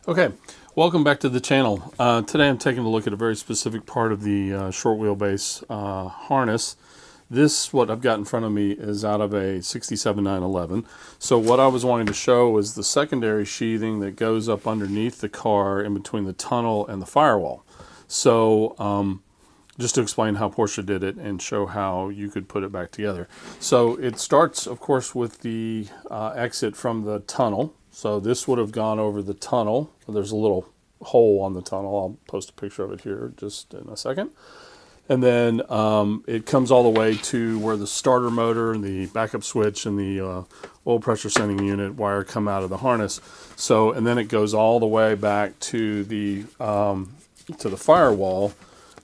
Okay, welcome back to the channel. Today I'm taking a look at a very specific part of the short wheelbase harness. This, what I've got in front of me, is out of a 67-911. So what I was wanting to show is the secondary sheathing that goes up underneath the car in between the tunnel and the firewall. So just to explain how Porsche did it and show how you could put it back together. So it starts, of course, with the exit from the tunnel. So this would have gone over the tunnel. There's a little hole on the tunnel. I'll post a picture of it here just in a second. And then it comes all the way to where the starter motor and the backup switch and the oil pressure sending unit wire come out of the harness. So, and then it goes all the way back to the firewall,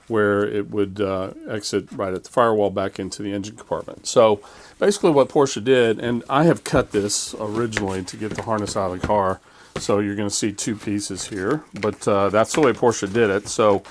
where it would exit right at the firewall back into the engine compartment. So basically what Porsche did, and I have cut this originally to get the harness out of the car, so you're going to see two pieces here, but that's the way Porsche did it. So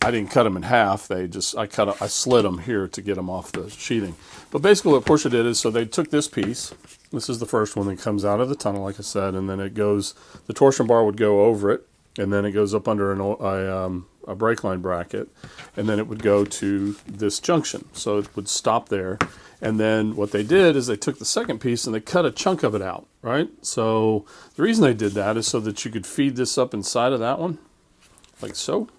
I didn't cut them in half. I slid them here to get them off the sheathing. But basically what Porsche did is, so they took this piece. This is the first one that comes out of the tunnel, like I said, and then it goes, the torsion bar would go over it, and then it goes up under a brake line bracket, and then it would go to this junction. So it would stop there. And then what they did is they took the second piece and they cut a chunk of it out, right? So the reason they did that is so that you could feed this up inside of that one, like so.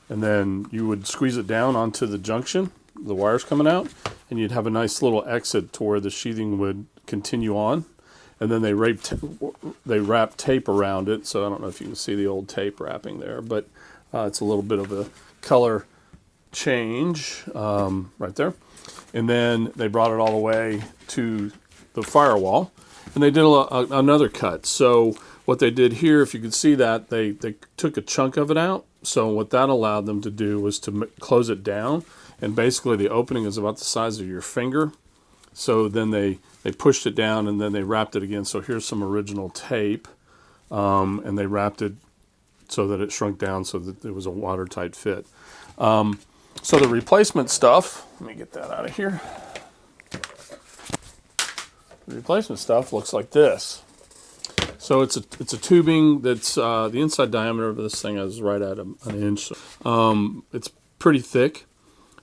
And then you would squeeze it down onto the junction, the wires coming out, and you'd have a nice little exit to where the sheathing would continue on. And then they wrap tape around it. So I don't know if you can see the old tape wrapping there, but it's a little bit of a color change right there. And then they brought it all the way to the firewall, and they did another cut. So what they did here, if you could see that, they took a chunk of it out. So what that allowed them to do was to close it down, and basically the opening is about the size of your finger. So then they pushed it down, and then they wrapped it again. So here's some original tape, and they wrapped it so that it shrunk down so that it was a watertight fit. So the replacement stuff, let me get that out of here. The replacement stuff looks like this. So it's a tubing that's the inside diameter of this thing is right at an inch. It's pretty thick,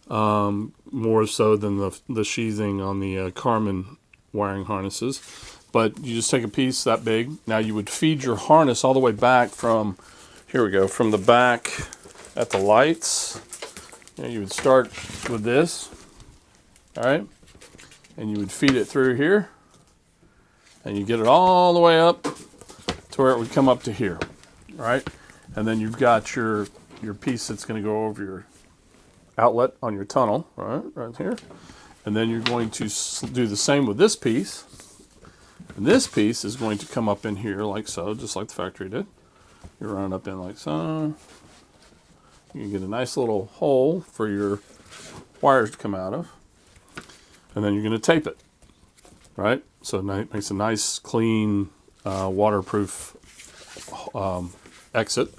more so than the sheathing on the Carmen wiring harnesses. But you just take a piece that big. Now you would feed your harness all the way back from, here we go, from the back at the lights. You would start with this, all right? And you would feed it through here, and you get it all the way up to where it would come up to here, all right? And then you've got your piece that's going to go over your outlet on your tunnel, right here. And then you're going to do the same with this piece. And this piece is going to come up in here like so, just like the factory did. You run it up in like so. You get a nice little hole for your wires to come out of. And then you're going to tape it, right? So it makes a nice, clean, waterproof exit.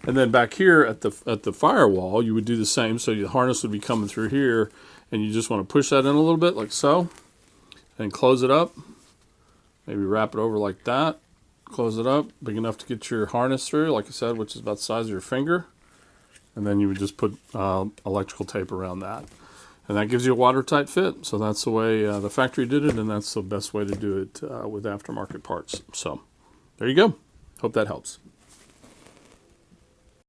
And then back here at the firewall, you would do the same. So your harness would be coming through here, and you just want to push that in a little bit, like so, and close it up. Maybe wrap it over like that. Close it up, big enough to get your harness through, like I said, which is about the size of your finger. And then you would just put electrical tape around that. And that gives you a watertight fit. So that's the way the factory did it, and that's the best way to do it with aftermarket parts. So there you go. Hope that helps.